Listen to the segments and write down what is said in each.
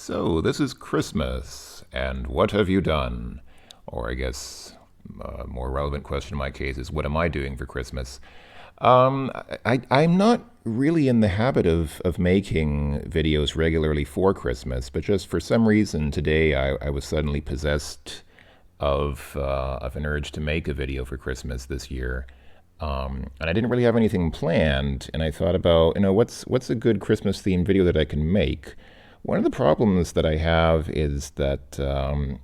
So, this is Christmas, and what have you done? Or I guess a more relevant question in my case is, what am I doing for Christmas? I'm not really in the habit of making videos regularly for Christmas, but just for some reason today I was suddenly possessed of an urge to make a video for Christmas this year. And I didn't really have anything planned, and I thought about, what's a good Christmas themed video that I can make? One of the problems that I have is that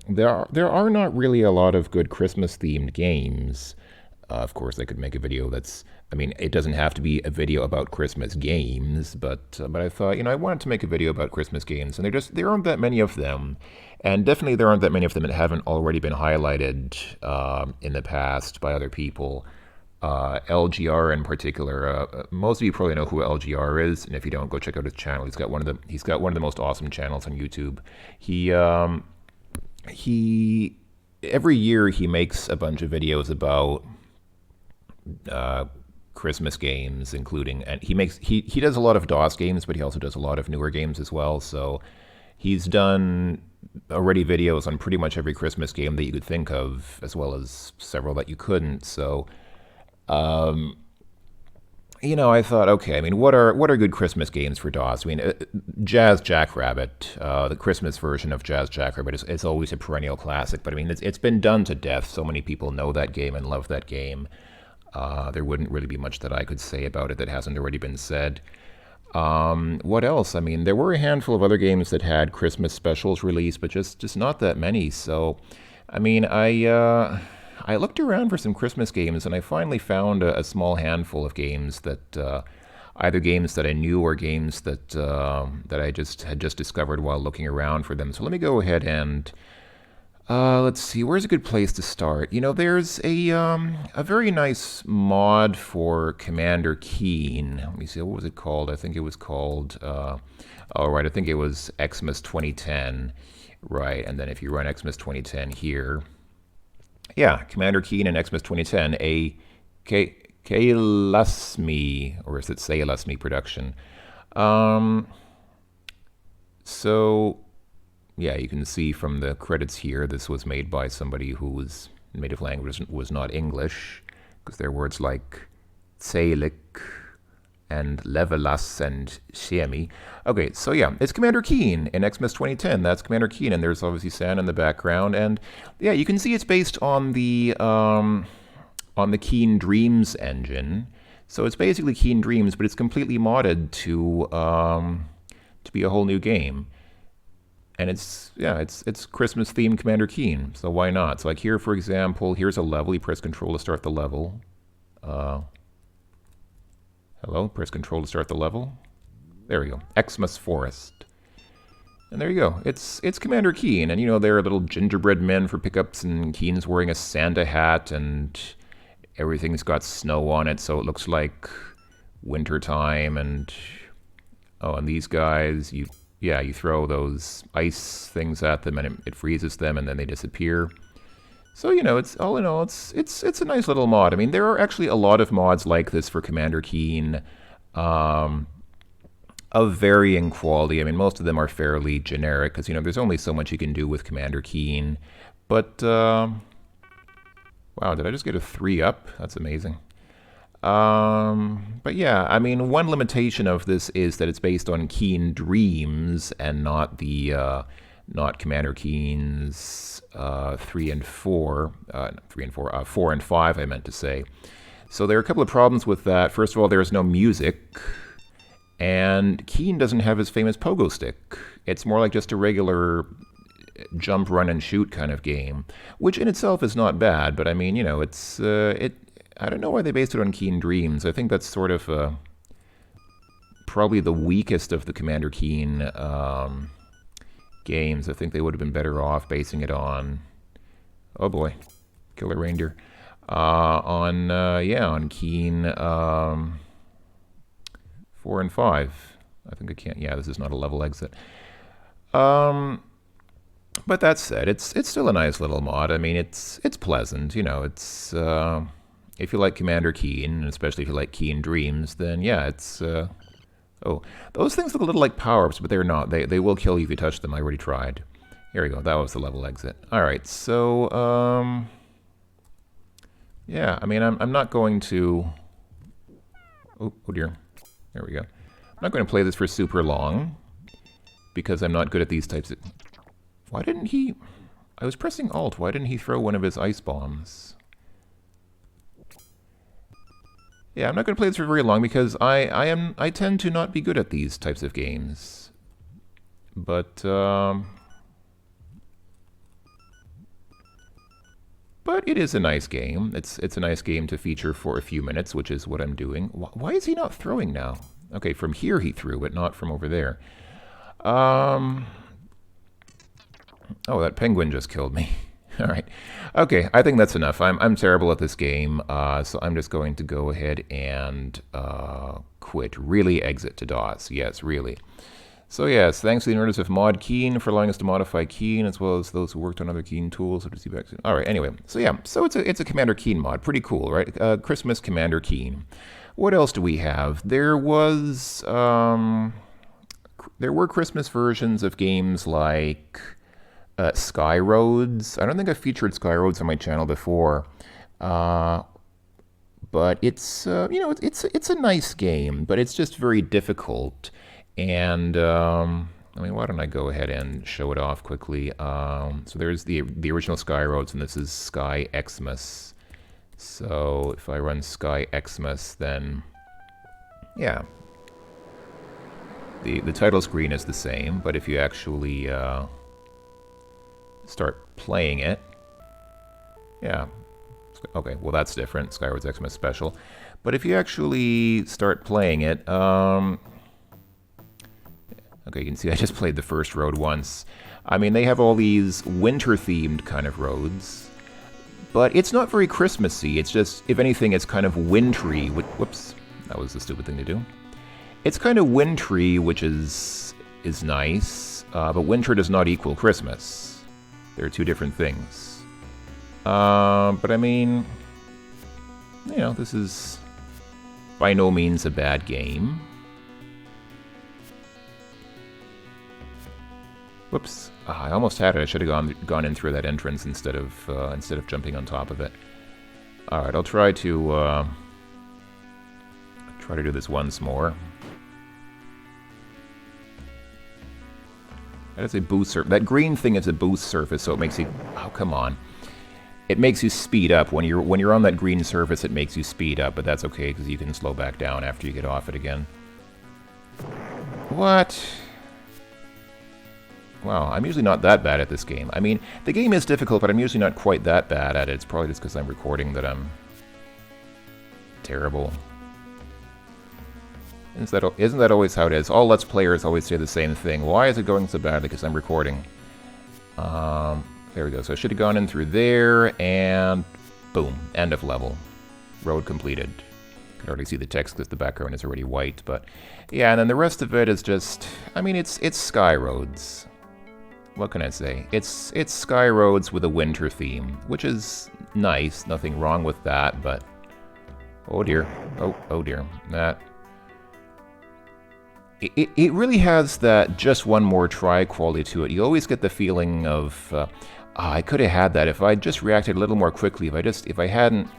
there are not really a lot of good Christmas themed games. Of course, I could make a video it doesn't have to be a video about Christmas games, but I thought, I wanted to make a video about Christmas games, and there aren't that many of them, and definitely there aren't that many of them that haven't already been highlighted in the past by other people. LGR in particular. Most of you probably know who LGR is, and if you don't, go check out his channel. He's got one of the most awesome channels on YouTube. He every year he makes a bunch of videos about Christmas games, including, and he does a lot of DOS games, but he also does a lot of newer games as well. So he's done already videos on pretty much every Christmas game that you could think of, as well as several that you couldn't. So I thought, okay, what are good Christmas games for DOS? Jazz Jackrabbit, the Christmas version of Jazz Jackrabbit is always a perennial classic, but it's been done to death. So many people know that game and love that game. There wouldn't really be much that I could say about it that hasn't already been said. What else? There were a handful of other games that had Christmas specials released, but just not that many. So, I looked around for some Christmas games, and I finally found a small handful of games that either games that I knew or games that I had just discovered while looking around for them. So let me go ahead and let's see. Where's a good place to start? There's a very nice mod for Commander Keen. Let me see. What was it called? I think it was called. I think it was Xmas 2010. Right, and then if you run Xmas 2010 here. Yeah, Commander Keen and Xmas 2010, a Kailasmi, or is it Saylasmi production. So, yeah, you can see from the credits here, this was made by somebody whose native language was not English, because there are words like Tsailik and Levelas and Shemi. Okay, so yeah, it's Commander Keen in Xmas 2010. That's Commander Keen, and there's obviously Santa in the background, and yeah, you can see it's based on the Keen Dreams engine. So it's basically Keen Dreams, but it's completely modded to be a whole new game. And it's Christmas themed Commander Keen, so why not? So like here, for example, here's a level. You press Control to start the level. Hello, press Control to start the level. There we go, Xmas Forest. And there you go, it's Commander Keen, and there are little gingerbread men for pickups, and Keen's wearing a Santa hat, and everything's got snow on it, so it looks like winter time, and these guys, you throw those ice things at them, and it freezes them, and then they disappear. So, it's all in all, it's a nice little mod. There are actually a lot of mods like this for Commander Keen, of varying quality. Most of them are fairly generic, because, there's only so much you can do with Commander Keen. But, wow, did I just get a 3 up? That's amazing. But yeah, one limitation of this is that it's based on Keen Dreams and not Commander Keen's 3 and 4, 4 and 5, I meant to say. So there are a couple of problems with that. First of all, there is no music, and Keen doesn't have his famous pogo stick. It's more like just a regular jump, run, and shoot kind of game, which in itself is not bad. But it's I don't know why they based it on Keen Dreams. I think that's sort of probably the weakest of the Commander Keen games. I think they would have been better off basing it on, oh boy, Killer Reindeer, on Keen 4 and 5. I think I can't. Yeah, this is not a level exit. But that said, it's still a nice little mod. It's pleasant. It's if you like Commander Keen, and especially if you like Keen Dreams, then yeah, it's Oh, those things look a little like power-ups, but they're not. They will kill you if you touch them. I already tried. Here we go. That was the level exit. All right, so yeah. I mean, I'm not going to. Oh dear. There we go. I'm not going to play this for super long because I'm not good at these types of. Why didn't he? I was pressing Alt. Why didn't he throw one of his ice bombs? Yeah, I'm not going to play this for very long because I tend to not be good at these types of games. But it is a nice game. It's a nice game to feature for a few minutes, which is what I'm doing. Why is he not throwing now? Okay, from here he threw, but not from over there. Oh, that penguin just killed me. All right. Okay, I think that's enough. I'm terrible at this game, so I'm just going to go ahead and quit. Really exit to DOS. Yes, really. So yes, thanks to the inventors of Mod Keen for allowing us to modify Keen, as well as those who worked on other Keen tools. All right, anyway. So yeah, so it's a Commander Keen mod. Pretty cool, right? Christmas Commander Keen. What else do we have? There were Christmas versions of games like Sky Roads. I don't think I've featured Sky Roads on my channel before, but it's it's a nice game, but it's just very difficult. And I mean, why don't I go ahead and show it off quickly? So there's the original Sky Roads, and this is Sky Xmas. So if I run Sky Xmas, then yeah, the title screen is the same, but if you actually start playing it, yeah, okay, well that's different, Sky Roads Xmas Special. But if you actually start playing it, okay, you can see I just played the first road once. I mean, they have all these winter-themed kind of roads, but it's not very Christmassy. It's just, if anything, it's kind of wintry. Whoops, that was a stupid thing to do. It's kind of wintry, which is nice, but winter does not equal Christmas. They're two different things. But I mean, you know, this is by no means a bad game. Whoops! I almost had it. I should have gone in through that entrance instead of jumping on top of it. All right, I'll try to do this once more. That is a boost surface. That green thing is a boost surface, so it makes you. Oh, come on! It makes you speed up when you're on that green surface. It makes you speed up, but that's okay because you can slow back down after you get off it again. What? Wow, I'm usually not that bad at this game. I mean, the game is difficult, but I'm usually not quite that bad at it. It's probably just because I'm recording that I'm terrible. Isn't that always how it is? All Let's Players always say the same thing. Why is it going so badly? Because I'm recording. There we go. So I should have gone in through there, and boom, end of level. Road completed. You can already see the text because the background is already white, but yeah, and then the rest of it is just, I mean, it's Sky Roads. What can I say? It's Sky Roads with a winter theme, which is nice. Nothing wrong with that, but oh dear, oh dear, that. It really has that just one more try quality to it. You always get the feeling of, I could have had that if I just reacted a little more quickly. If I hadn't,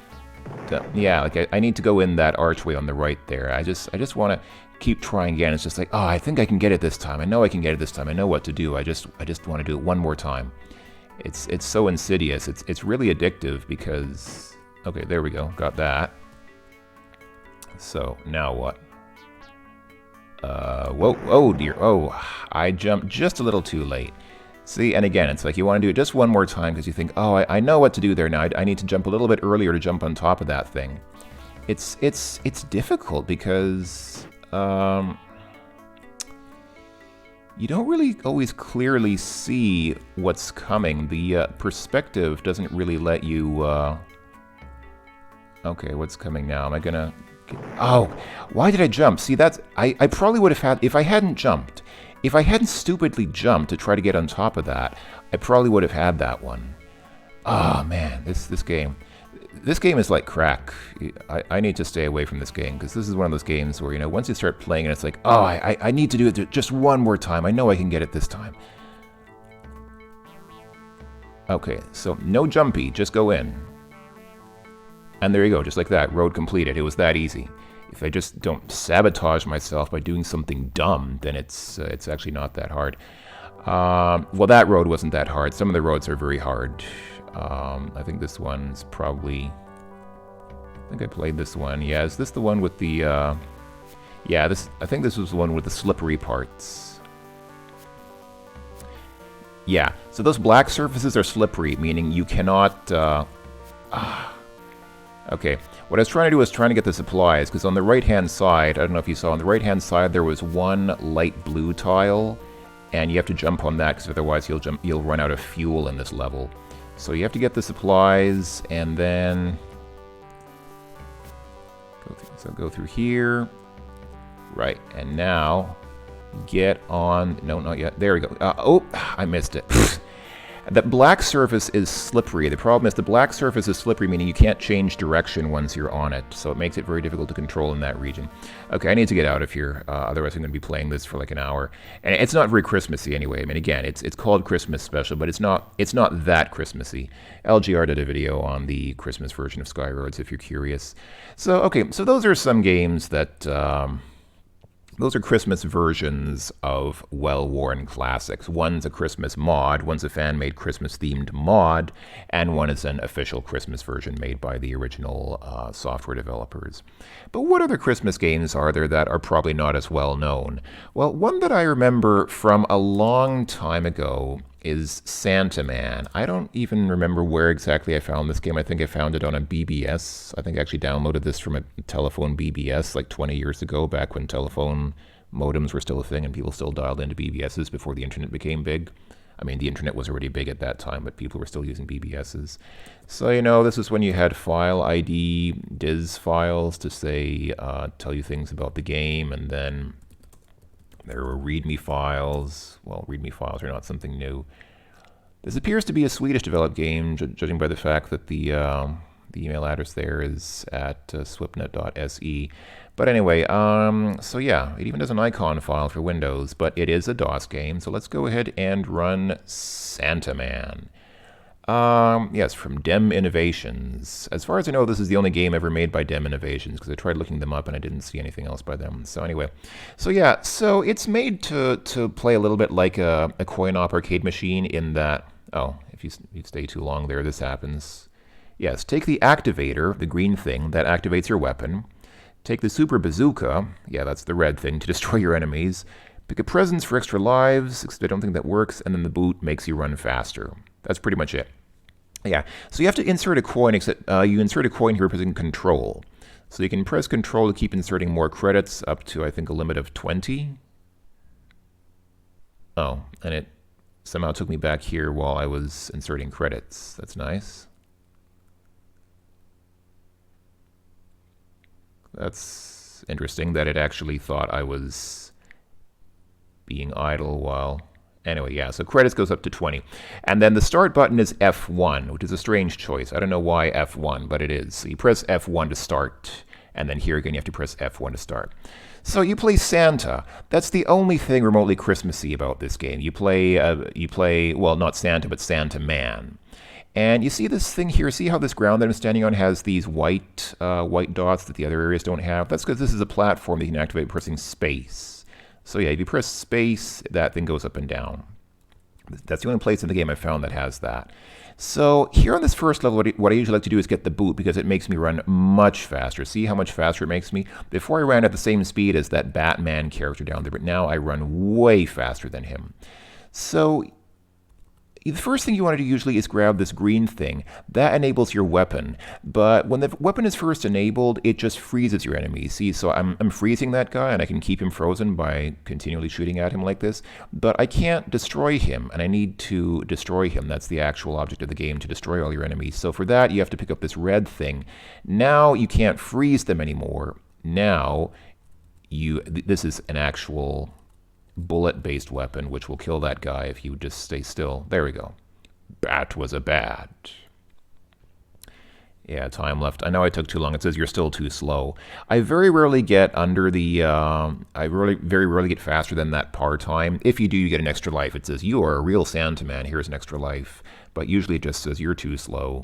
yeah, like I need to go in that archway on the right there. I just want to keep trying again. It's just like, oh, I think I can get it this time. I know I can get it this time. I know what to do. I just want to do it one more time. It's so insidious. It's really addictive because, okay, there we go. Got that. So now what? Whoa, oh dear, oh, I jumped just a little too late. See, and again, it's like you want to do it just one more time because you think, oh, I know what to do there now. I need to jump a little bit earlier to jump on top of that thing. It's difficult because you don't really always clearly see what's coming. The perspective doesn't really let you. Okay, what's coming now? Am I gonna? Oh, why did I jump? See, that's I probably would have had if I hadn't jumped. If I hadn't stupidly jumped to try to get on top of that, I probably would have had that one. Oh man, this game. This game is like crack. I need to stay away from this game because this is one of those games where, you know, once you start playing it, it's like, oh, I need to do it just one more time. I know I can get it this time. Okay, so no jumpy, just go in. And there you go, just like that, road completed. It was that easy. If I just don't sabotage myself by doing something dumb, then it's actually not that hard. Well, that road wasn't that hard. Some of the roads are very hard. I think this one's probably... I think I played this one. Yeah, is this the one with the... Yeah, I think this was the one with the slippery parts. Yeah, so those black surfaces are slippery, meaning you cannot... Okay, what I was trying to do was trying to get the supplies, because on the right-hand side, I don't know if you saw, on the right-hand side there was one light blue tile, and you have to jump on that, because otherwise you'll run out of fuel in this level. So you have to get the supplies, and then... go through here. Right, and now get on... No, not yet. There we go. Oh, I missed it. The black surface is slippery. The problem is the black surface is slippery, meaning you can't change direction once you're on it, so it makes it very difficult to control in that region. Okay, I need to get out of here, otherwise I'm going to be playing this for like an hour. And it's not very Christmassy anyway. I mean, again, it's called Christmas Special, but it's not that Christmassy. LGR did a video on the Christmas version of Skyroads, if you're curious. So, okay, so those are some games that... Those are Christmas versions of well-worn classics. One's a Christmas mod, one's a fan-made Christmas-themed mod, and one is an official Christmas version made by the original software developers. But what other Christmas games are there that are probably not as well known? Well, one that I remember from a long time ago is Santa Man. I don't even remember where exactly I found this game. I think I found it on a BBS. I think I actually downloaded this from a telephone BBS like 20 years ago, back when telephone modems were still a thing and people still dialed into BBSs before the internet became big. I mean, the internet was already big at that time, but people were still using BBSs. So, you know, this is when you had file ID, DIS files to say, tell you things about the game, and then there were README files. Well, README files are not something new. This appears to be a Swedish-developed game, judging by the fact that the email address there is at swipnet.se. But anyway, so yeah, it even has an icon file for Windows, but it is a DOS game, so let's go ahead and run Santa Man. Yes, from Dem Innovations. As far as I know, this is the only game ever made by Dem Innovations, because I tried looking them up and I didn't see anything else by them. So anyway, so yeah, so it's made to play a little bit like a coin-op arcade machine in that, oh, if you stay too long there, this happens. Yes, take the activator, the green thing, that activates your weapon. Take the super bazooka, yeah, that's the red thing, to destroy your enemies. Pick a presents for extra lives, except I don't think that works, and then the boot makes you run faster. That's pretty much it. Yeah, so you have to insert a coin, except you insert a coin here pressing Control. So you can press Control to keep inserting more credits up to, I think, a limit of 20. Oh, and it somehow took me back here while I was inserting credits. That's nice. That's interesting that it actually thought I was being idle while... Anyway, yeah, so credits goes up to 20. And then the start button is F1, which is a strange choice. I don't know why F1, but it is. So you press F1 to start, and then here again you have to press F1 to start. So you play Santa. That's the only thing remotely Christmassy about this game. You play, well, not Santa, but Santa Man. And you see this thing here, see how this ground that I'm standing on has these white dots that the other areas don't have? That's because this is a platform that you can activate by pressing space. So yeah, if you press space, that thing goes up and down. That's the only place in the game I found that has that. So here on this first level, what I usually like to do is get the boot because it makes me run much faster. See how much faster it makes me? Before I ran at the same speed as that Batman character down there, but now I run way faster than him. So the first thing you want to do usually is grab this green thing. That enables your weapon. But when the weapon is first enabled, it just freezes your enemy. See, so I'm freezing that guy, and I can keep him frozen by continually shooting at him like this. But I can't destroy him, and I need to destroy him. That's the actual object of the game, to destroy all your enemies. So for that, you have to pick up this red thing. Now you can't freeze them anymore. Now, this is an actual bullet-based weapon, which will kill that guy if you just stay still. There we go. Bat was a bat. Yeah, time left. I know I took too long. It says you're still too slow. I very rarely get under the. Very rarely get faster than that par time. If you do, you get an extra life. It says you are a real Santa man. Here's an extra life. But usually it just says you're too slow,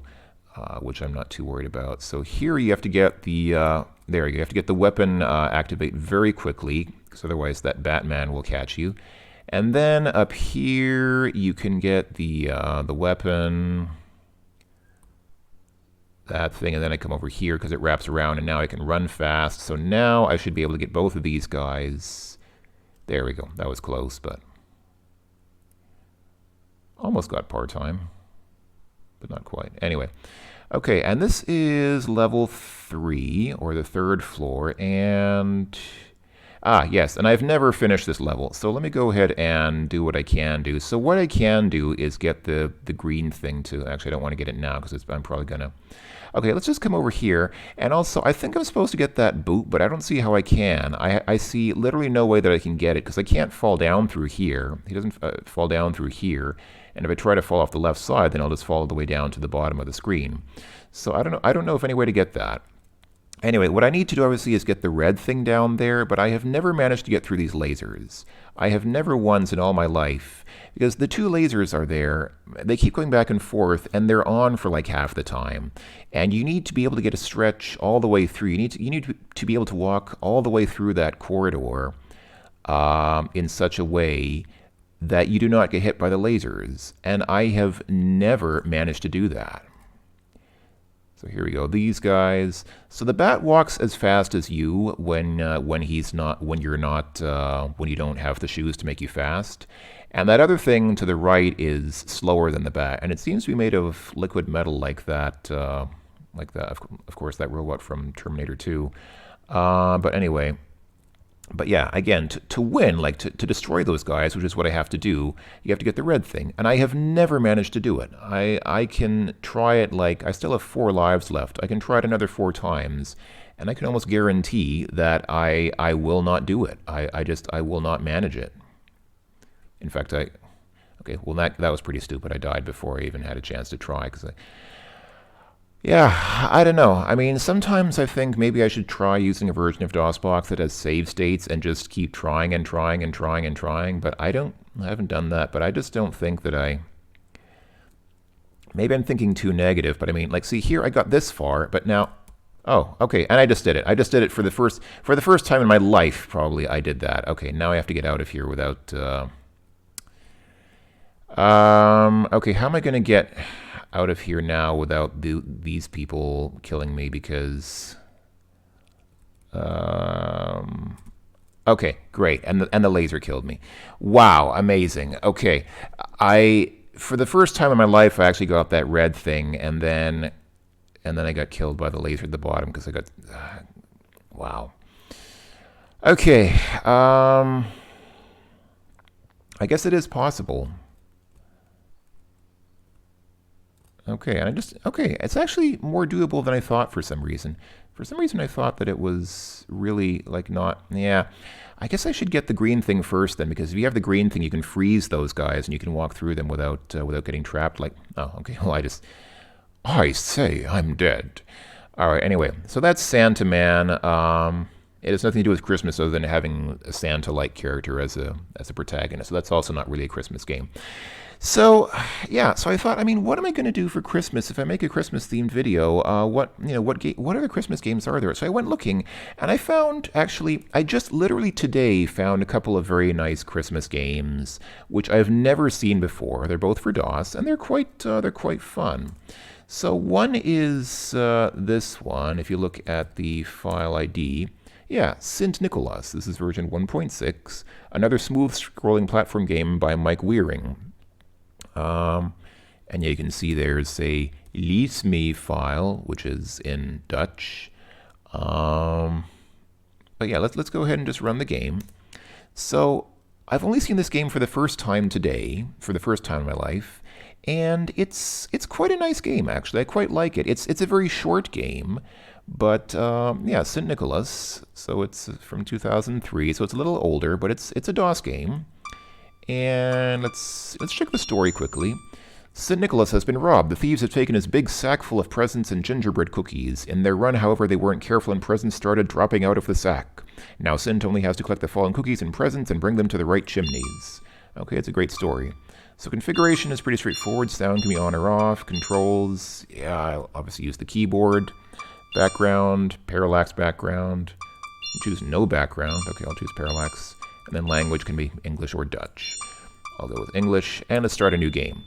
which I'm not too worried about. So here you have to get the. There you have to get the weapon activate very quickly, because otherwise that Batman will catch you. And then up here you can get the weapon. That thing, and then I come over here because it wraps around, and now I can run fast. So now I should be able to get both of these guys. There we go. That was close, but almost got par time, but not quite. Anyway, okay, and this is level 3, or the 3rd floor, and yes, and I've never finished this level, so let me go ahead and do what I can do. So what I can do is get the green thing to, actually I don't want to get it now because I'm probably gonna. Okay, let's just come over here, and also I think I'm supposed to get that boot, but I don't see how I can. I see literally no way that I can get it because I can't fall down through here. He doesn't fall down through here, and if I try to fall off the left side, then I'll just fall all the way down to the bottom of the screen. So I don't know of any way to get that. Anyway, what I need to do obviously is get the red thing down there, but I have never managed to get through these lasers. I have never once in all my life, because the 2 lasers are there, they keep going back and forth, and they're on for like half the time. And you need to be able to get a stretch all the way through. You need to be able to walk all the way through that corridor in such a way that you do not get hit by the lasers. And I have never managed to do that. So here we go, these guys. So the bat walks as fast as you when you don't have the shoes to make you fast. And that other thing to the right is slower than the bat, and it seems to be made of liquid metal like that. Of course, that robot from Terminator 2. But anyway. But yeah, again, to win, like to destroy those guys, which is what I have to do, you have to get the red thing. And I have never managed to do it. I can try it, like, I still have 4 lives left. I can try it another 4 times, and I can almost guarantee that I will not do it. I will not manage it. In fact, okay, well, that was pretty stupid. I died before I even had a chance to try, because yeah, I don't know. I mean, sometimes I think maybe I should try using a version of DOSBox that has save states and just keep trying and trying and trying and trying, but I haven't done that, but I just don't think that maybe I'm thinking too negative, but I mean, like, see here, I got this far, but now, oh, okay, and I just did it. I just did it for the first time in my life, probably, I did that. Okay, now I have to get out of here without, okay, how am I going to get out of here now without these people killing me? Because okay, great, and the laser killed me. Wow, amazing. Okay, for the first time in my life I actually got that red thing, and then I got killed by the laser at the bottom because I got wow. Okay, I guess it is possible. Okay, and it's actually more doable than I thought for some reason. For some reason I thought that it was really, like, not, yeah. I guess I should get the green thing first then, because if you have the green thing, you can freeze those guys and you can walk through them without getting trapped, like, oh, okay, well, I say, I'm dead. All right, anyway, so that's Santa Man. It has nothing to do with Christmas other than having a Santa-like character as a protagonist, so that's also not really a Christmas game. So, yeah, so I thought, I mean, what am I going to do for Christmas if I make a Christmas-themed video? What other Christmas games are there? So I went looking, and I found, actually, I just literally today found a couple of very nice Christmas games, which I've never seen before. They're both for DOS, and they're quite fun. So one is this one, if you look at the file ID. Yeah, Sint Nikolaas. This is version 1.6, another smooth-scrolling platform game by Mike Weering. And you can see there's a Lees Me file, which is in Dutch. But yeah, let's go ahead and just run the game. So I've only seen this game for the first time today, for the first time in my life, and it's quite a nice game, actually. I quite like it. It's a very short game, but yeah, Sint Nikolaas. So it's from 2003, so it's a little older, but it's a DOS game. And let's check the story quickly. St. Nicholas has been robbed. The thieves have taken his big sack full of presents and gingerbread cookies. In their run, however, they weren't careful and presents started dropping out of the sack. Now Sint only has to collect the fallen cookies and presents and bring them to the right chimneys. Okay, it's a great story. So configuration is pretty straightforward. Sound can be on or off. Controls, yeah, I'll obviously use the keyboard. Background, parallax background. Choose no background. Okay, I'll choose parallax. And then language can be English or Dutch. I'll go with English, and let's start a new game.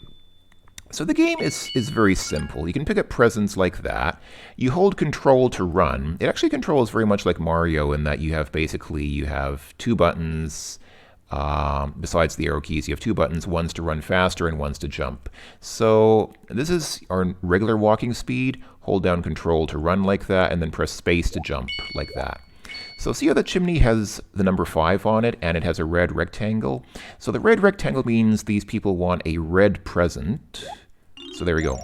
So the game is very simple. You can pick up presents like that. You hold control to run. It actually controls very much like Mario in that you have two buttons. Besides the arrow keys, you have two buttons, one's to run faster and one's to jump. So this is our regular walking speed. Hold down control to run like that, and then press space to jump like that. So see how the chimney has the number 5 on it, and it has a red rectangle? So the red rectangle means these people want a red present. So there we go.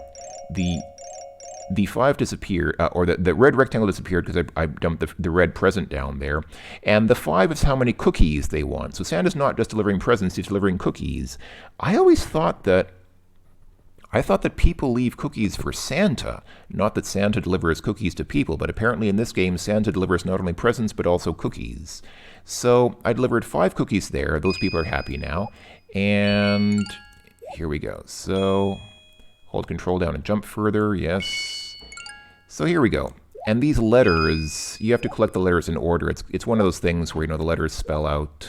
The 5 disappeared, or the red rectangle disappeared because I dumped the red present down there. And the 5 is how many cookies they want. So Santa's not just delivering presents, he's delivering cookies. I thought that people leave cookies for Santa, not that Santa delivers cookies to people, but apparently in this game Santa delivers not only presents but also cookies. So I delivered 5 cookies there. Those people are happy now. And here we go. So hold control down and jump further, yes. So here we go. And these letters, you have to collect the letters in order. It's one of those things where, the letters spell out.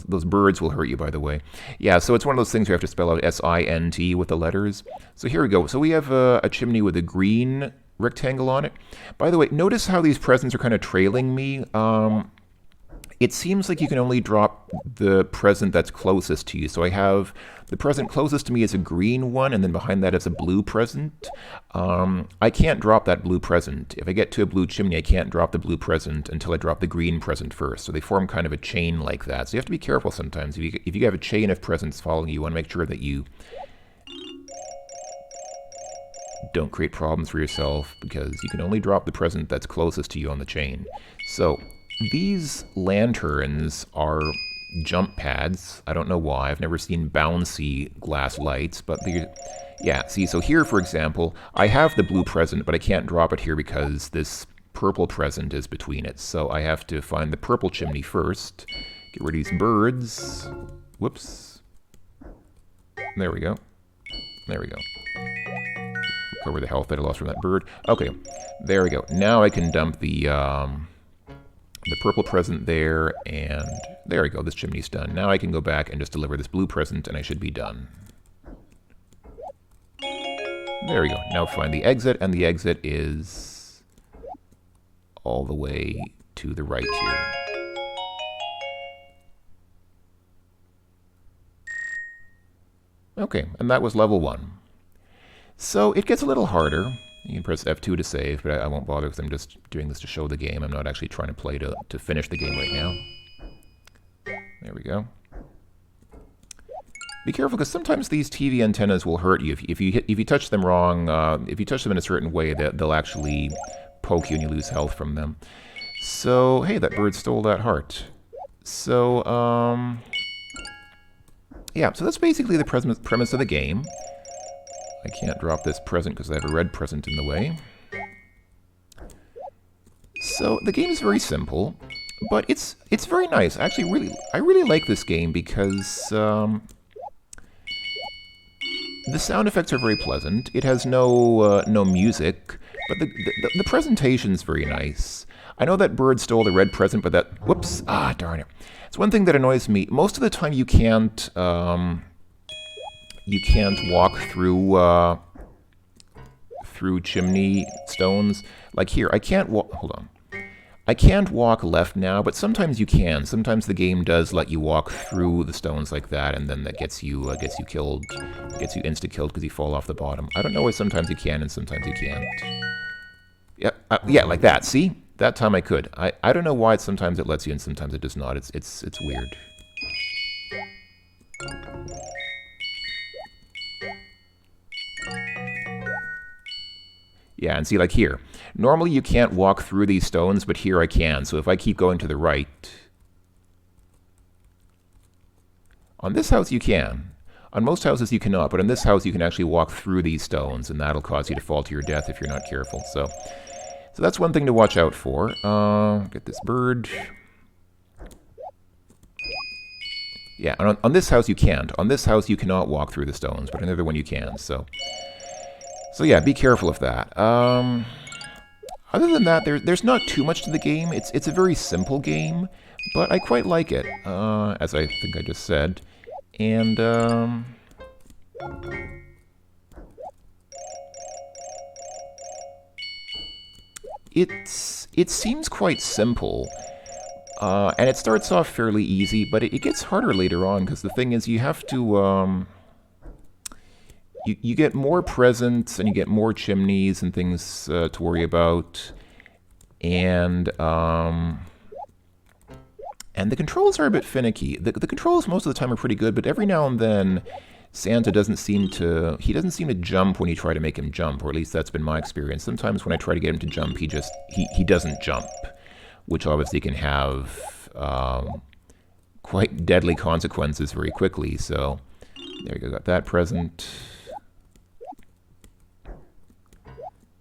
Those birds will hurt you, by the way. Yeah, so it's one of those things where you have to spell out S-I-N-T with the letters. So here we go. So we have a chimney with a green rectangle on it. By the way, notice how these presents are kind of trailing me. It seems like you can only drop the present that's closest to you. So I have the present closest to me is a green one, and then behind that is a blue present. I can't drop that blue present. If I get to a blue chimney, I can't drop the blue present until I drop the green present first. So they form kind of a chain like that. So you have to be careful sometimes. If you have a chain of presents following you, you want to make sure that you don't create problems for yourself, because you can only drop the present that's closest to you on the chain. So these lanterns are jump pads. I don't know why. I've never seen bouncy glass lights, but yeah, see, so here, for example, I have the blue present, but I can't drop it here because this purple present is between it. So I have to find the purple chimney first. Get rid of these birds. Whoops. There we go. There we go. Recover the health that I lost from that bird. Okay, there we go. Now I can dump the purple present there, and there we go. This chimney's done. Now I can go back and just deliver this blue present, and I should be done. There we go. Now find the exit, and the exit is all the way to the right here. Okay, and that was level 1. So it gets a little harder. You can press F2 to save, but I won't bother because I'm just doing this to show the game. I'm not actually trying to play to finish the game right now. There we go. Be careful, because sometimes these TV antennas will hurt you. If you touch them wrong, if you touch them in a certain way, they'll actually poke you and you lose health from them. So, hey, that bird stole that heart. So, yeah, so that's basically the premise of the game. I can't drop this present because I have a red present in the way. So the game is very simple, but it's very nice. Actually, I really like this game because the sound effects are very pleasant. It has no music, but the presentation's very nice. I know that bird stole the red present, but whoops, darn it. It's one thing that annoys me. Most of the time you can't walk through chimney stones. Like here, I can't walk. Hold on. I can't walk left now, but sometimes you can. Sometimes the game does let you walk through the stones like that, and then that gets you killed, gets you insta-killed because you fall off the bottom. I don't know why sometimes you can and sometimes you can't. Yeah, like that. See, that time I could. I don't know why sometimes it lets you and sometimes it does not. It's weird. Yeah, and see, like here. Normally you can't walk through these stones, but here I can. So if I keep going to the right... On this house you can. On most houses you cannot, but in this house you can actually walk through these stones, and that'll cause you to fall to your death if you're not careful. So that's one thing to watch out for. Get this bird. Yeah, and on this house you can't. On this house you cannot walk through the stones, but another one you can. So yeah, be careful of that. Other than that, there's not too much to the game. It's a very simple game, but I quite like it, as I think I just said. And it seems quite simple, and it starts off fairly easy, but it gets harder later on, because the thing is, you have to you get more presents, and you get more chimneys and things to worry about, and the controls are a bit finicky. The controls most of the time are pretty good, but every now and then Santa doesn't seem to jump when you try to make him jump, or at least that's been my experience. Sometimes when I try to get him to jump, he doesn't jump, which obviously can have quite deadly consequences very quickly. So there we go, got that present.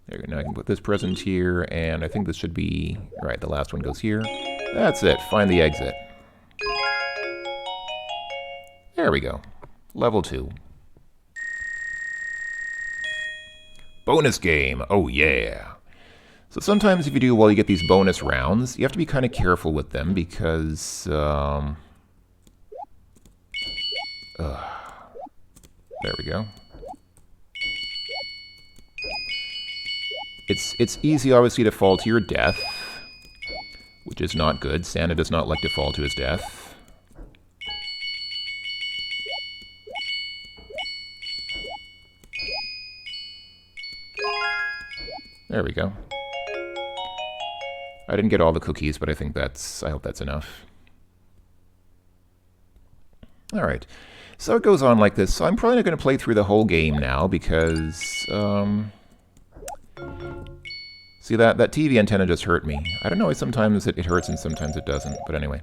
There we go, now I can put this present here, and I think this should be, right, the last one goes here. That's it, find the exit. There we go. Level 2. Bonus game, oh yeah. So sometimes if you do well, you get these bonus rounds. You have to be kind of careful with them, because there we go. It's easy, obviously, to fall to your death, which is not good. Santa does not like to fall to his death. There we go. I didn't get all the cookies, but I hope that's enough. Alright, so it goes on like this. So I'm probably not going to play through the whole game now, because see, that TV antenna just hurt me. I don't know, sometimes it hurts and sometimes it doesn't, but anyway.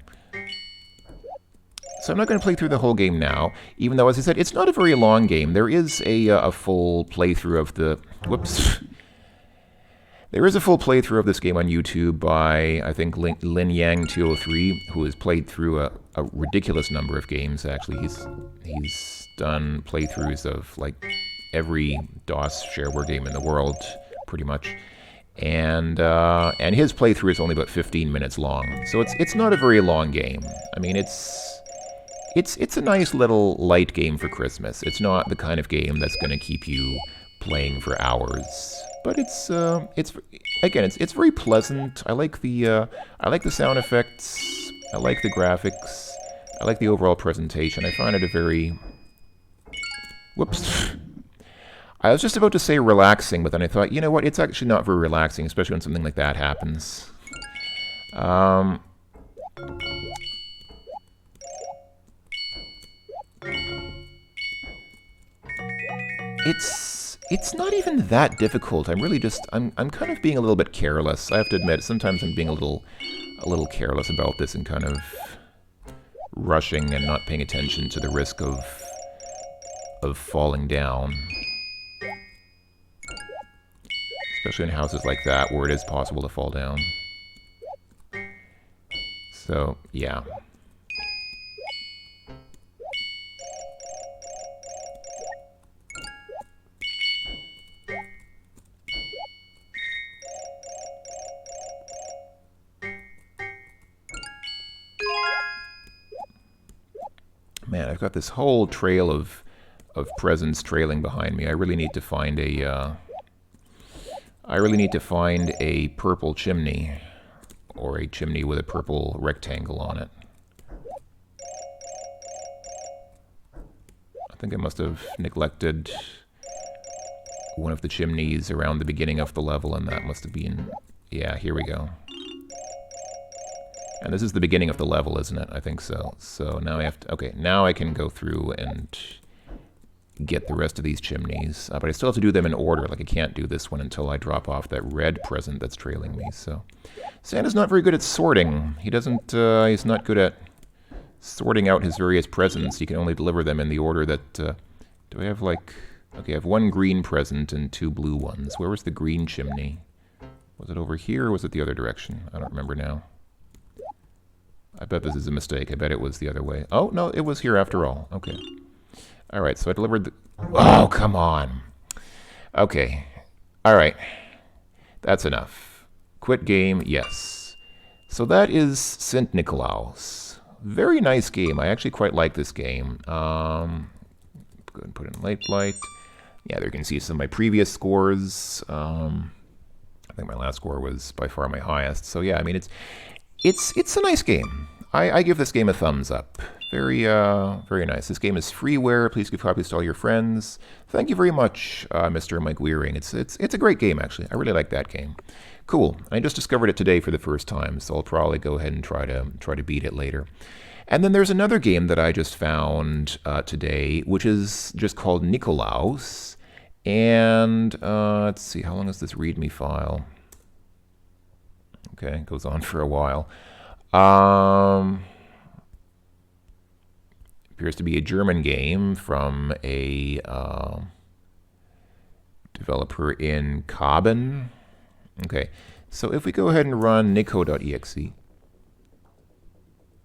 So I'm not going to play through the whole game now, even though, as I said, it's not a very long game. There is a full playthrough of the... Whoops. There is a full playthrough of this game on YouTube by, I think, Lin Yang 203, who has played through a ridiculous number of games, actually. He's done playthroughs of, like, every DOS shareware game in the world, pretty much. And his playthrough is only about 15 minutes long, so it's not a very long game. I mean, it's a nice little light game for Christmas. It's not the kind of game that's going to keep you playing for hours, but it's very pleasant. I like the sound effects. I like the graphics. I like the overall presentation. I find it a very... Whoops. I was just about to say relaxing, but then I thought, you know what, it's actually not very relaxing, especially when something like that happens. It's not even that difficult. I'm kind of being a little bit careless. I have to admit, sometimes I'm being a little careless about this and kind of rushing and not paying attention to the risk of falling down. Especially in houses like that, where it is possible to fall down. So, yeah. Man, I've got this whole trail of presents trailing behind me. I really need to find a purple chimney, or a chimney with a purple rectangle on it. I think I must have neglected one of the chimneys around the beginning of the level, and that must have been... Yeah, here we go. And this is the beginning of the level, isn't it? I think so. So now I have to... Okay, now I can go through and get the rest of these chimneys. But I still have to do them in order. Like, I can't do this one until I drop off that red present that's trailing me. So Santa's not very good at sorting. He doesn't... he's not good at sorting out his various presents. You can only deliver them in the order that... do I have, like... Okay, I have 1 green present and 2 blue ones. Where was the green chimney? Was it over here or was it the other direction? I don't remember now. I bet this is a mistake. I bet it was the other way. Oh, no, it was here after all. Okay. Alright, so I delivered the... Oh, come on! Okay. Alright. That's enough. Quit game, yes. So that is Sint Nikolaas. Very nice game. I actually quite like this game. Go ahead and put in light. Yeah, there you can see some of my previous scores. I think my last score was by far my highest. So yeah, I mean, it's a nice game. I give this game a thumbs up. Very nice. This game is freeware. Please give copies to all your friends. Thank you very much, Mr. Mike Weering. It's a great game, actually. I really like that game. Cool. I just discovered it today for the first time, so I'll probably go ahead and try to beat it later. And then there's another game that I just found today, which is just called Nikolaos. And let's see, how long is this README file? Okay, it goes on for a while. Appears to be a German game from a developer in Cobham. Okay, so if we go ahead and run nico.exe.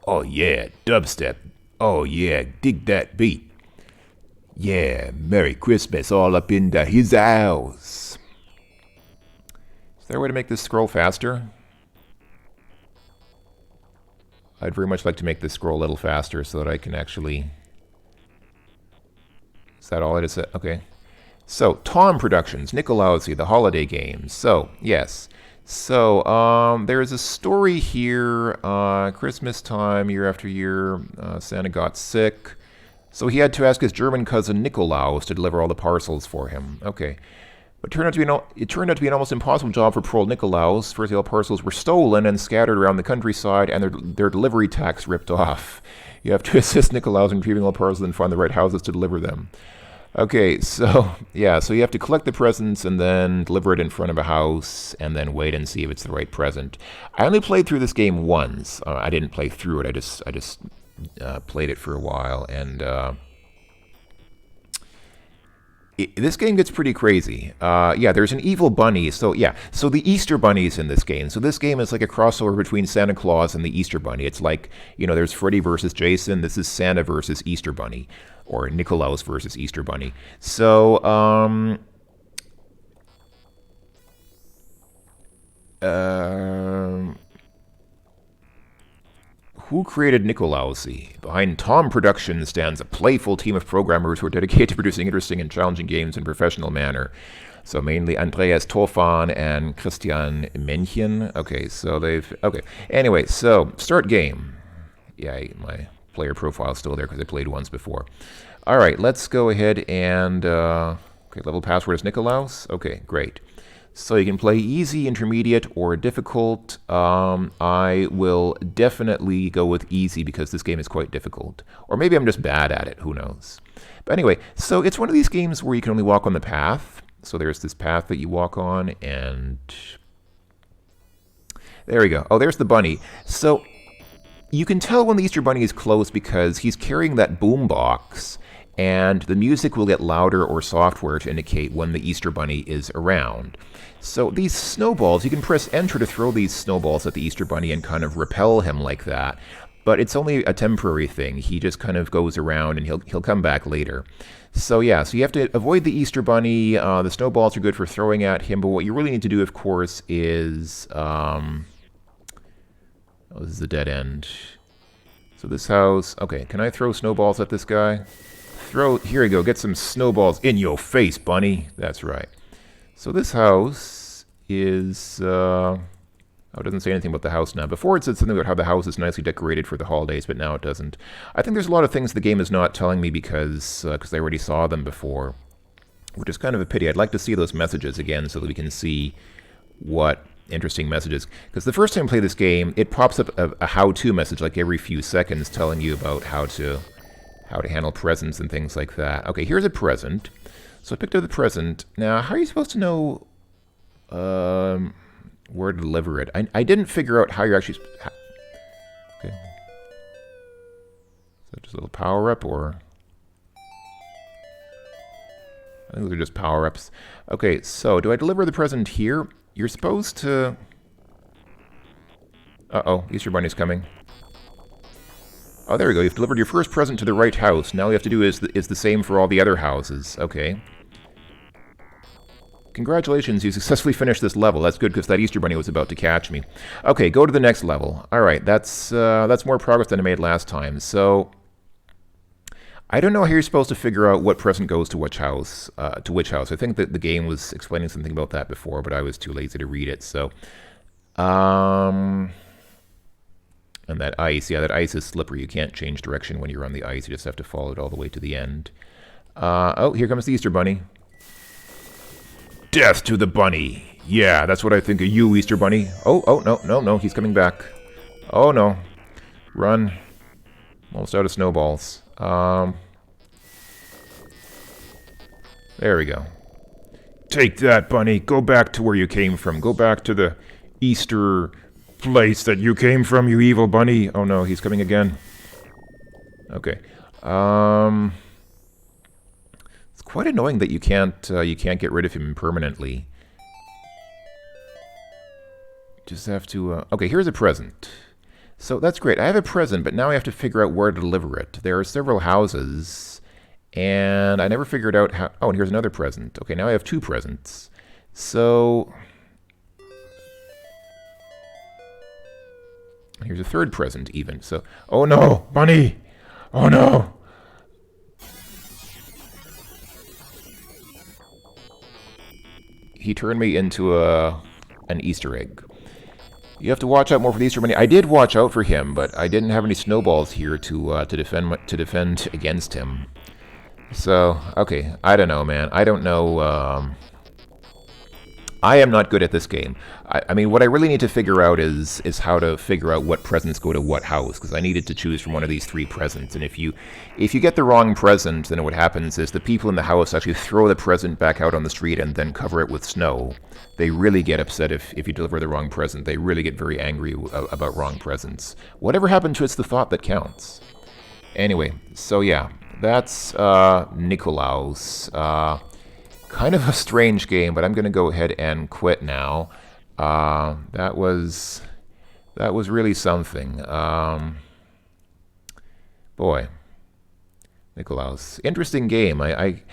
Oh yeah, dubstep. Oh yeah, dig that beat. Yeah, Merry Christmas all up in his house. Is there a way to make this scroll faster? I'd very much like to make this scroll a little faster so that I can actually... Is that all I just said? Okay. So, Tom Productions, Nikolaos, the holiday games. So, yes. So, there's a story here. Christmas time, year after year, Santa got sick. So he had to ask his German cousin Nikolaos to deliver all the parcels for him. Okay. But it turned out to be an almost impossible job for poor Nikolaos. First, all parcels were stolen and scattered around the countryside, and their delivery tax ripped off. You have to assist Nikolaos in retrieving all parcels and find the right houses to deliver them. Okay, so, yeah, so you have to collect the presents and then deliver it in front of a house and then wait and see if it's the right present. I only played through this game once. I didn't play through it. I just played it for a while, and this game gets pretty crazy. Yeah, there's an evil bunny. So yeah, so the Easter Bunny's in this game. So this game is like a crossover between Santa Claus and the Easter Bunny. It's like, you know, there's Freddy versus Jason. This is Santa versus Easter Bunny, or Nikolaos versus Easter Bunny. So who created Nikolaos? Behind Tom Productions stands a playful team of programmers who are dedicated to producing interesting and challenging games in a professional manner. So mainly Andreas Tofan and Christian Männchen. Okay, so okay. Anyway, so start game. Yeah, my player profile is still there because I played once before. All right, let's go ahead and, okay, level password is Nikolaos. Okay, great. So you can play easy, intermediate, or difficult. I will definitely go with easy because this game is quite difficult. Or maybe I'm just bad at it, who knows. But anyway, so it's one of these games where you can only walk on the path. So there's this path that you walk on, and there we go. Oh, there's the bunny. So you can tell when the Easter Bunny is close because he's carrying that boom box, and the music will get louder or software to indicate when the Easter Bunny is around. So these snowballs, you can press enter to throw these snowballs at the Easter Bunny and kind of repel him like that. But it's only a temporary thing. He just kind of goes around and he'll come back later. So yeah, so you have to avoid the Easter Bunny. The snowballs are good for throwing at him, but what you really need to do, of course, is... oh, this is a dead end. So this house... Okay, can I throw snowballs at this guy? Here you go, get some snowballs in your face, bunny. That's right. So this house is, oh, it doesn't say anything about the house now. Before it said something about how the house is nicely decorated for the holidays, but now it doesn't. I think there's a lot of things the game is not telling me because I already saw them before, which is kind of a pity. I'd like to see those messages again so that we can see what interesting messages. Because the first time I played this game, it pops up a how-to message like every few seconds telling you about how to handle presents and things like that. Okay, here's a present. So I picked up the present. Now, how are you supposed to know where to deliver it? I didn't figure out how you're actually... Okay. Just a little power-up, or... I think they're just power-ups. Okay, so do I deliver the present here? You're supposed to... Uh-oh, Easter Bunny's coming. Oh, there we go. You've delivered your first present to the right house. Now all you have to do is the same for all the other houses. Okay. Congratulations, you successfully finished this level. That's good, because that Easter Bunny was about to catch me. Okay, go to the next level. Alright, that's more progress than I made last time. So, I don't know how you're supposed to figure out what present goes to which house. I think that the game was explaining something about that before, but I was too lazy to read it, so... And that ice, yeah, that ice is slippery. You can't change direction when you're on the ice. You just have to follow it all the way to the end. Oh, here comes the Easter Bunny. Death to the bunny. Yeah, that's what I think of you, Easter Bunny. Oh, no, he's coming back. Oh, no. Run. Almost out of snowballs. There we go. Take that, bunny. Go back to where you came from. Go back to the Easter place that you came from, you evil bunny. Oh, no, he's coming again. Okay. It's quite annoying that you can't get rid of him permanently. Just have to... Okay, here's a present. So that's great. I have a present, but now I have to figure out where to deliver it. There are several houses, and I never figured out how... Oh, and here's another present. Okay, now I have 2 presents. So... Here's a 3rd present, even. So... Oh, no! Bunny! Oh, no! He turned me into an Easter egg. You have to watch out more for the Easter Bunny. I did watch out for him, but I didn't have any snowballs here to defend against him. So, okay, I don't know, man. I don't know. I am not good at this game. I mean, what I really need to figure out is how to figure out what presents go to what house, because I needed to choose from one of these 3 presents. And if you get the wrong present, then what happens is the people in the house actually throw the present back out on the street and then cover it with snow. They really get upset if you deliver the wrong present. They really get very angry about wrong presents. Whatever happened to It's the Thought That Counts. Anyway, so yeah, that's Nikolaos. Kind of a strange game, but I'm going to go ahead and quit now. That was really something. Boy, Nikolaos, interesting game. I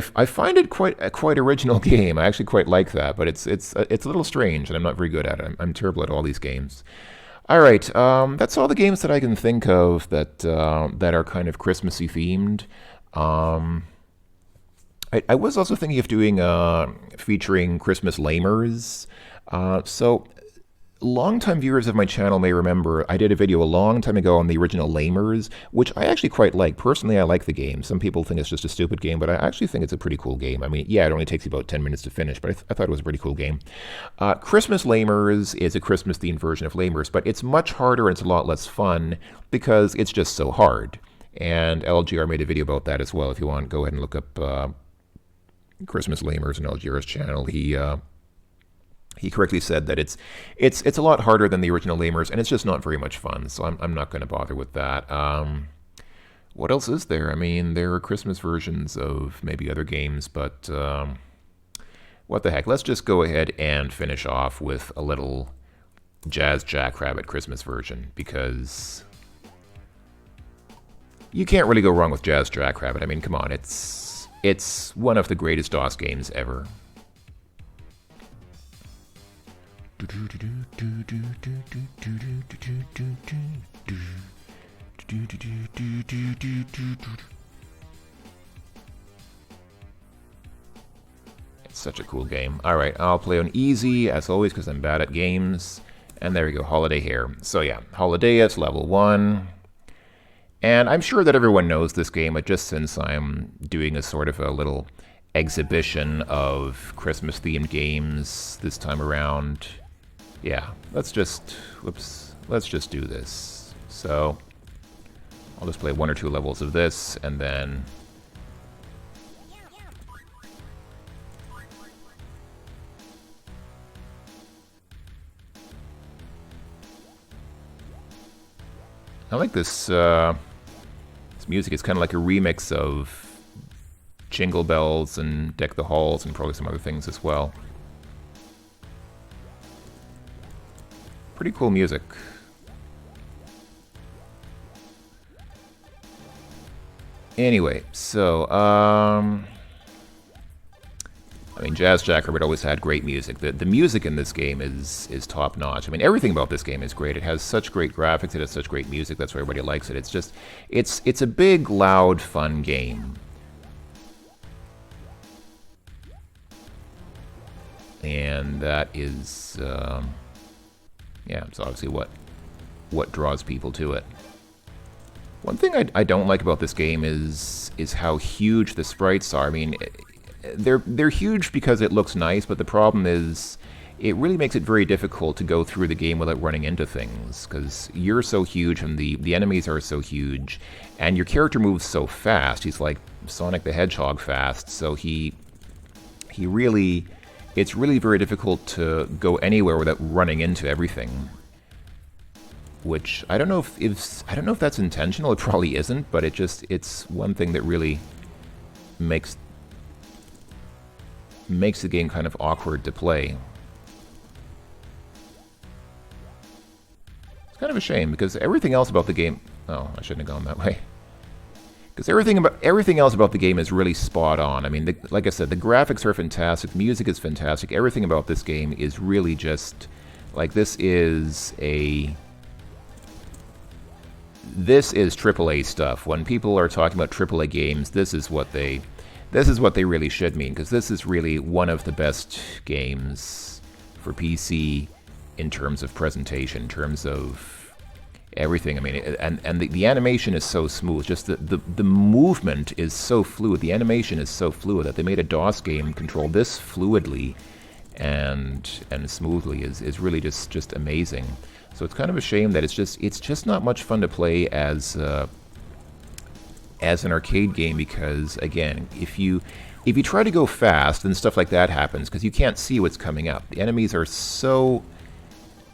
find it quite original game. I actually quite like that, but it's a little strange, and I'm not very good at it. I'm terrible at all these games. All right, that's all the games that I can think of that are kind of Christmassy themed. I was also thinking of doing featuring Christmas lamers. So, longtime viewers of my channel may remember I did a video a long time ago on the original lamers, which I actually quite like. Personally, I like the game. Some people think it's just a stupid game, but I actually think it's a pretty cool game. I mean, yeah, it only takes you about 10 minutes to finish, but I thought it was a pretty cool game. Christmas lamers is a Christmas-themed version of lamers, but it's much harder and it's a lot less fun because it's just so hard. And LGR made a video about that as well. If you want, go ahead and look up Christmas lamers on LGR's channel. He correctly said that it's a lot harder than the original lamers, and it's just not very much fun. So I'm not going to bother with that. What else is there? I mean, there are Christmas versions of maybe other games, but what the heck? Let's just go ahead and finish off with a little Jazz Jackrabbit Christmas version, because you can't really go wrong with Jazz Jackrabbit. I mean, come on, it's one of the greatest DOS games ever. It's such a cool game. Alright, I'll play on easy, as always, because I'm bad at games. And there we go, Holiday here. So yeah, Holiday, it's level 1. And I'm sure that everyone knows this game, but just since I'm doing a sort of a little exhibition of Christmas-themed games this time around, yeah, let's just do this. So, I'll just play 1 or 2 levels of this, and then... I like this This music is kind of like a remix of Jingle Bells and Deck the Halls and probably some other things as well. Pretty cool music. Anyway, so, I mean, Jazz Jackrabbit always had great music. The music in this game is top notch. I mean, everything about this game is great. It has such great graphics. It has such great music. That's why everybody likes it. It's just, it's a big, loud, fun game. And that is, yeah, it's obviously what draws people to it. One thing I don't like about this game is how huge the sprites are. I mean, they're huge because it looks nice, but the problem is it really makes it very difficult to go through the game without running into things, because you're so huge and the enemies are so huge, and your character moves so fast. He's like Sonic the Hedgehog fast, so he really, it's really very difficult to go anywhere without running into everything. Which I don't know if I don't know if that's intentional. It probably isn't, but it's one thing that really makes the game kind of awkward to play. It's kind of a shame because everything else about the game. Oh, I shouldn't have gone that way. Because everything else about the game is really spot on. I mean, like I said, the graphics are fantastic, music is fantastic. Everything about this game is really just like this is AAA stuff. When people are talking about AAA games, this is what they really should mean, because this is really one of the best games for PC in terms of presentation, in terms of everything. I mean, and the animation is so smooth. Just the movement is so fluid. The animation is so fluid that they made a DOS game control this fluidly and smoothly is really just amazing. So it's kind of a shame that it's just not much fun to play as an arcade game, because again, if you try to go fast, then stuff like that happens because you can't see what's coming up. The enemies are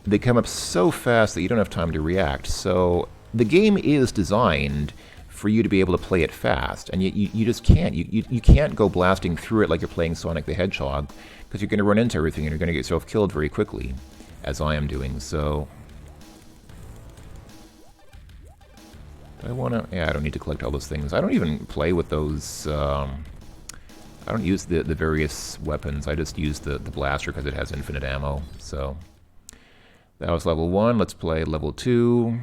they come up so fast that you don't have time to react. So the game is designed for you to be able to play it fast, and you just can't. You can't go blasting through it like you're playing Sonic the Hedgehog, because you're going to run into everything and you're going to get yourself killed very quickly, as I am doing. So I don't need to collect all those things. I don't even play with those. I don't use the various weapons. I just use the blaster because it has infinite ammo. So that was level 1. Let's play level 2.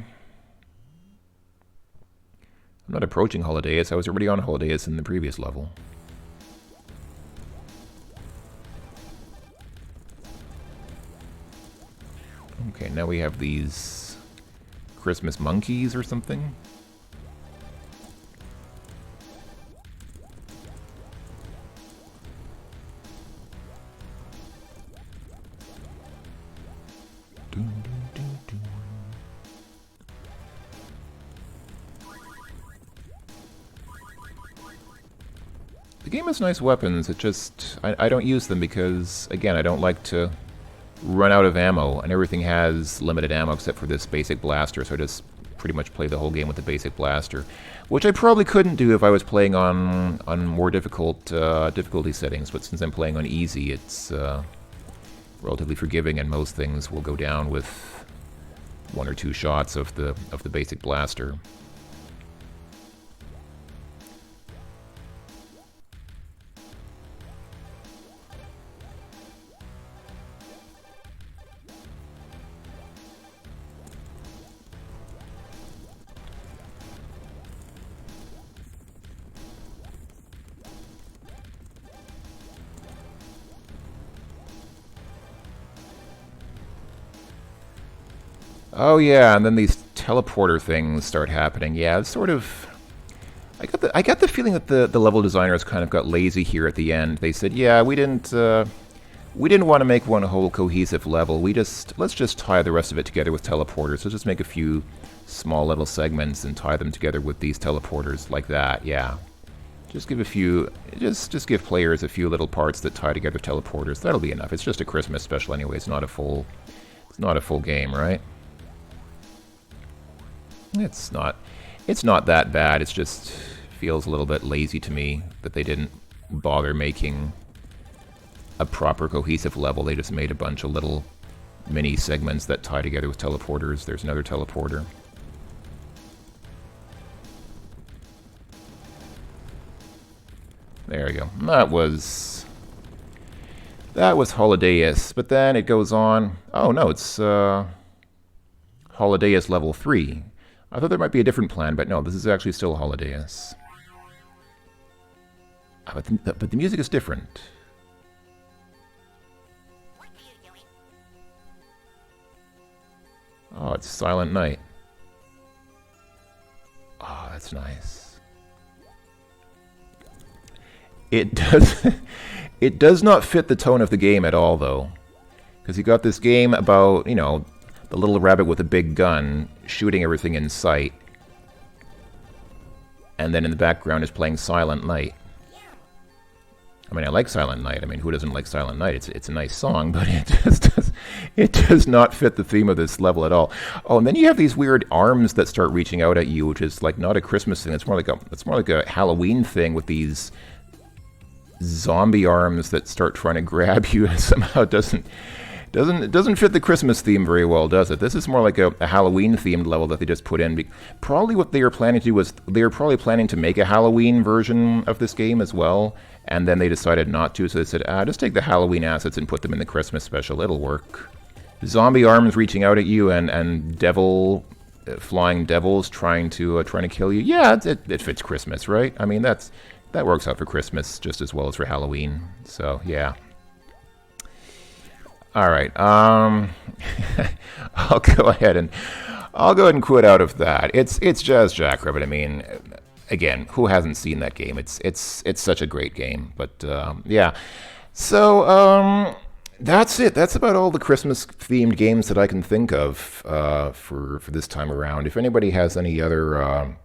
I'm not approaching Holidays. I was already on Holidays in the previous level. Okay, now we have these Christmas monkeys or something. The game has nice weapons. It just I don't use them because, again, I don't like to run out of ammo, and everything has limited ammo except for this basic blaster, so I just pretty much play the whole game with the basic blaster, which I probably couldn't do if I was playing on more difficult difficulty settings, but since I'm playing on easy, it's relatively forgiving, and most things will go down with 1 or 2 shots of the basic blaster. Oh yeah, and then these teleporter things start happening. Yeah, it's sort of. I got the feeling that the level designers kind of got lazy here at the end. They said, yeah, we didn't want to make one whole cohesive level. Let's just tie the rest of it together with teleporters. Let's just make a few small little segments and tie them together with these teleporters like that. Yeah, just give give players a few little parts that tie together teleporters. That'll be enough. It's just a Christmas special anyway. It's not a full game, right? It's It's not that bad. It's just feels a little bit lazy to me that they didn't bother making a proper cohesive level. They just made a bunch of little mini segments that tie together with teleporters. There's another teleporter. There we go. That was Holidayus, but then it goes on. Oh no, it's Holidayus level 3. I thought there might be a different plan, but no, this is actually still Holidayus. But the music is different. What are you doing? Oh, it's Silent Night. Oh, that's nice. It does not fit the tone of the game at all, though. Because you got this game about, you know, the little rabbit with a big gun shooting everything in sight. And then in the background is playing Silent Night. I mean, I like Silent Night. I mean, who doesn't like Silent Night? It's a nice song, but it does not fit the theme of this level at all. Oh, and then you have these weird arms that start reaching out at you, which is like not a Christmas thing. It's more like a Halloween thing with these zombie arms that start trying to grab you. And somehow it doesn't fit the Christmas theme very well, does it? This is more like a Halloween themed level that they just put in. Probably what they were planning to do was they were probably planning to make a Halloween version of this game as well, and then they decided not to, so they said, just take the Halloween assets and put them in the Christmas special. It'll work. Zombie arms reaching out at you and flying devils trying to kill you. Yeah, it fits Christmas, right? I mean, that works out for Christmas just as well as for Halloween. So yeah. All right. I'll go ahead and quit out of that. It's just Jackrabbit. I mean, again, who hasn't seen that game? It's such a great game. But yeah. So that's it. That's about all the Christmas themed games that I can think of for this time around. If anybody has any other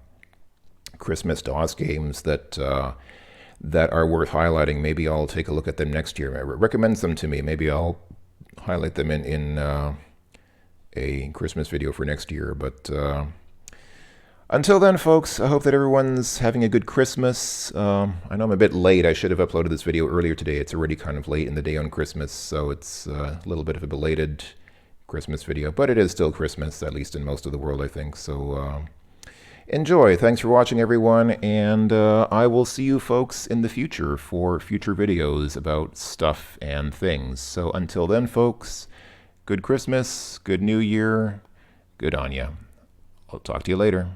Christmas DOS games that are worth highlighting, maybe I'll take a look at them next year. Recommend them to me. Maybe I'll highlight them in a Christmas video for next year. But until then, folks, I hope that everyone's having a good Christmas. I know I'm a bit late. I should have uploaded this video earlier today. It's already kind of late in the day on Christmas, so it's a little bit of a belated Christmas video. But it is still Christmas, at least in most of the world, I think. So enjoy. Thanks for watching, everyone, and I will see you folks in the future for future videos about stuff and things. So until then, folks, good Christmas, good New Year, good on ya. I'll talk to you later.